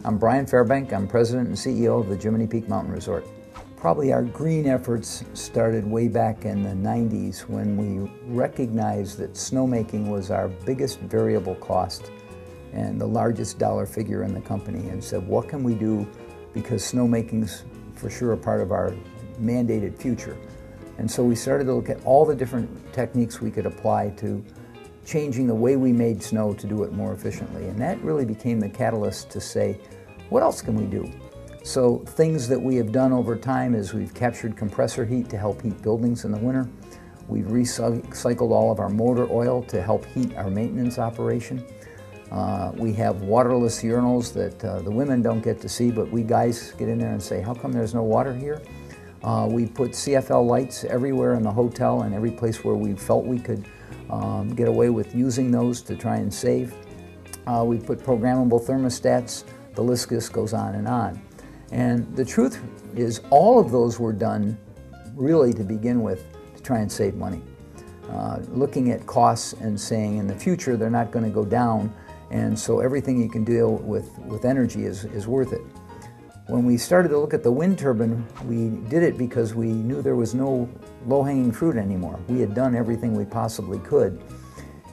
I'm Brian Fairbank. I'm President and CEO of the Jiminy Peak Mountain Resort. Probably our green efforts started way back in the 90s when we recognized that snowmaking was our biggest variable cost and the largest dollar figure in the company, and said, what can we do, because snowmaking's for sure a part of our mandated future. And so we started to look at all the different techniques we could apply to changing the way we made snow to do it more efficiently. And that really became the catalyst to say, what else can we do? So things that we have done over time is we've captured compressor heat to help heat buildings in the winter. We've recycled all of our motor oil to help heat our maintenance operation. We have waterless urinals that the women don't get to see, but we guys get in there and say, how come there's no water here? We put CFL lights everywhere in the hotel and every place where we felt we could get away with using those to try and save. We put programmable thermostats. The list just goes on. And the truth is, all of those were done really to begin with to try and save money. Looking at costs and saying in the future they're not going to go down, and so everything you can deal with energy is worth it. When we started to look at the wind turbine, we did it because we knew there was no low-hanging fruit anymore. We had done everything we possibly could.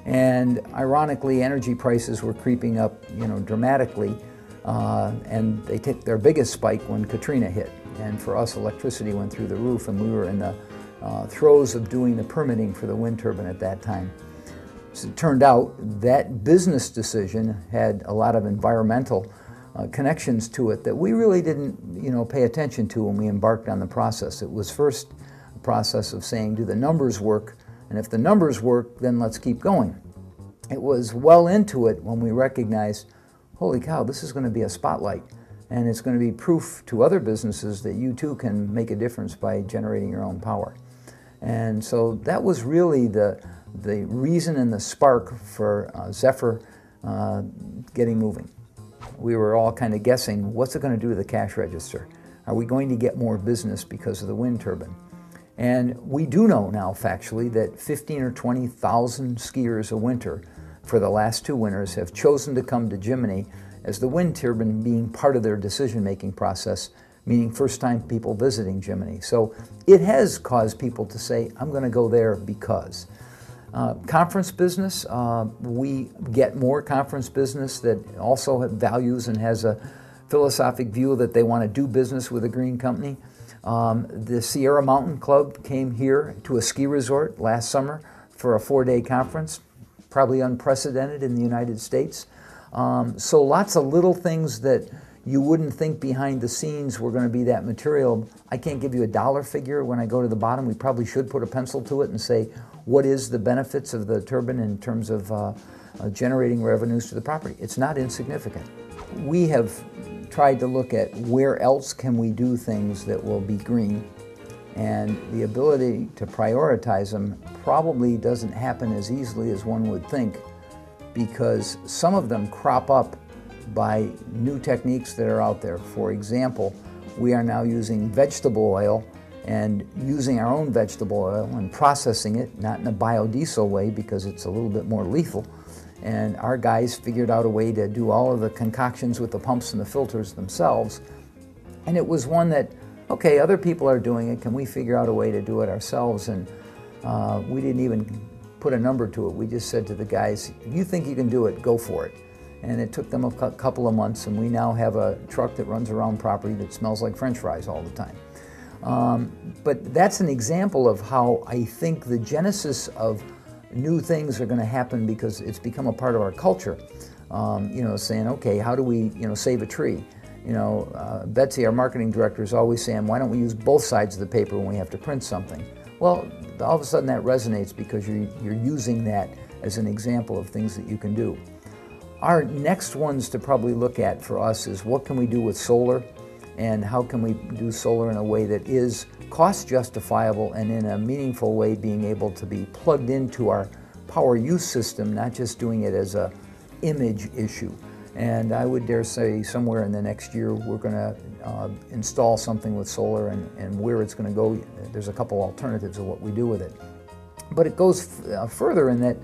And ironically, energy prices were creeping up, dramatically, and they took their biggest spike when Katrina hit. And for us, electricity went through the roof, and we were in the throes of doing the permitting for the wind turbine at that time. So it turned out that business decision had a lot of environmental connections to it that we really didn't, pay attention to when we embarked on the process. It was first a process of saying, do the numbers work? And if the numbers work, then let's keep going. It was well into it when we recognized, holy cow, this is going to be a spotlight, and it's going to be proof to other businesses that you too can make a difference by generating your own power. And so that was really the reason and the spark for Zephyr getting moving. We were all kind of guessing, what's it going to do to the cash register? Are we going to get more business because of the wind turbine? And we do know now factually that 15,000 or 20,000 skiers a winter for the last 2 winters have chosen to come to Jiminy as the wind turbine being part of their decision-making process, meaning first-time people visiting Jiminy. So it has caused people to say, I'm going to go there because. Conference business, we get more conference business that also values and has a philosophic view that they want to do business with a green company. The Sierra Mountain Club came here to a ski resort last summer for a 4-day conference, probably unprecedented in the United States. So lots of little things that you wouldn't think behind the scenes were going to be that material. I can't give you a dollar figure when I go to the bottom. We probably should put a pencil to it and say, what is the benefits of the turbine in terms of generating revenues to the property? It's not insignificant. We have tried to look at where else can we do things that will be green, and the ability to prioritize them probably doesn't happen as easily as one would think, because some of them crop up by new techniques that are out there. For example, we are now using vegetable oil and using our own vegetable oil and processing it, not in a biodiesel way because it's a little bit more lethal. And our guys figured out a way to do all of the concoctions with the pumps and the filters themselves. And it was one that, okay, other people are doing it, can we figure out a way to do it ourselves? And we didn't even put a number to it. We just said to the guys, if you think you can do it, go for it. And it took them a couple of months, and we now have a truck that runs around property that smells like French fries all the time. But that's an example of how I think the genesis of new things are going to happen because it's become a part of our culture. Saying, okay, how do we, save a tree? Betsy, our marketing director, is always saying, why don't we use both sides of the paper when we have to print something? Well, all of a sudden that resonates because you're using that as an example of things that you can do. Our next ones to probably look at for us is what can we do with solar, and how can we do solar in a way that is cost justifiable and in a meaningful way being able to be plugged into our power use system, not just doing it as a image issue. And I would dare say somewhere in the next year we're going to install something with solar, and where it's going to go, there's a couple alternatives of what we do with it. But it goes further in that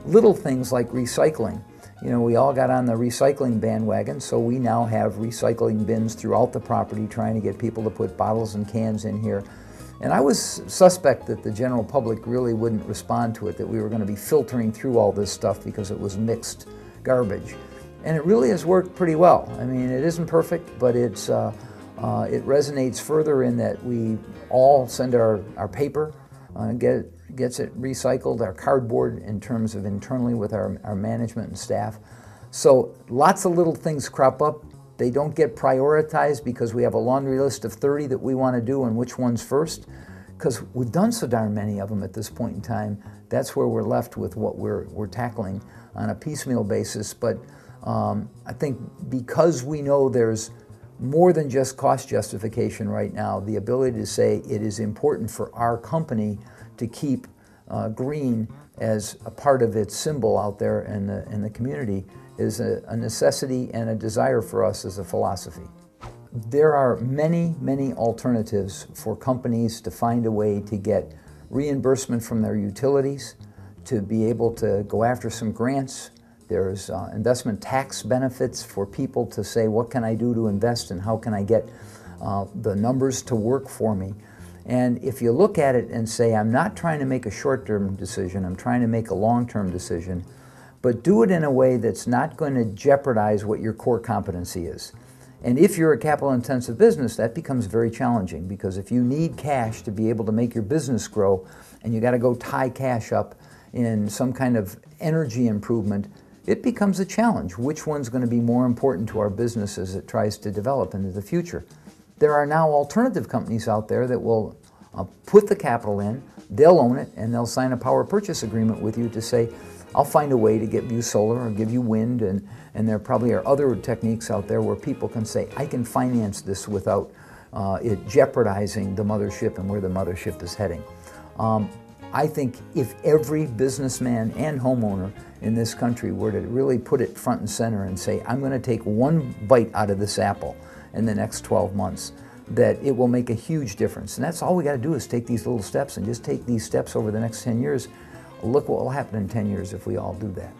little things like recycling. you know, we all got on the recycling bandwagon, so we now have recycling bins throughout the property trying to get people to put bottles and cans in here. And I was suspect that the general public really wouldn't respond to it, that we were going to be filtering through all this stuff because it was mixed garbage. And it really has worked pretty well. I mean, it isn't perfect, but it resonates further in that we all send our paper, gets it recycled, our cardboard in terms of internally with our management and staff. So lots of little things crop up. They don't get prioritized because we have a laundry list of 30 that we want to do and which one's first. Because we've done so darn many of them at this point in time, that's where we're left with what we're tackling on a piecemeal basis. But I think because we know there's more than just cost justification right now, the ability to say it is important for our company to keep green as a part of its symbol out there in the community is a necessity and a desire for us as a philosophy. There are many, many alternatives for companies to find a way to get reimbursement from their utilities, to be able to go after some grants. There's investment tax benefits for people to say, what can I do to invest and how can I get the numbers to work for me? And if you look at it and say, I'm not trying to make a short-term decision, I'm trying to make a long-term decision, but do it in a way that's not going to jeopardize what your core competency is. And if you're a capital-intensive business, that becomes very challenging, because if you need cash to be able to make your business grow and you got to go tie cash up in some kind of energy improvement, it becomes a challenge. Which one's going to be more important to our business as it tries to develop into the future? There are now alternative companies out there that will put the capital in, they'll own it, and they'll sign a power purchase agreement with you to say, I'll find a way to give you solar or give you wind, and there probably are other techniques out there where people can say, I can finance this without it jeopardizing the mothership and where the mothership is heading. I think if every businessman and homeowner in this country were to really put it front and center and say, I'm going to take one bite out of this apple in the next 12 months, that it will make a huge difference. And that's all we got to do is take these little steps and just take these steps over the next 10 years. Look what will happen in 10 years if we all do that.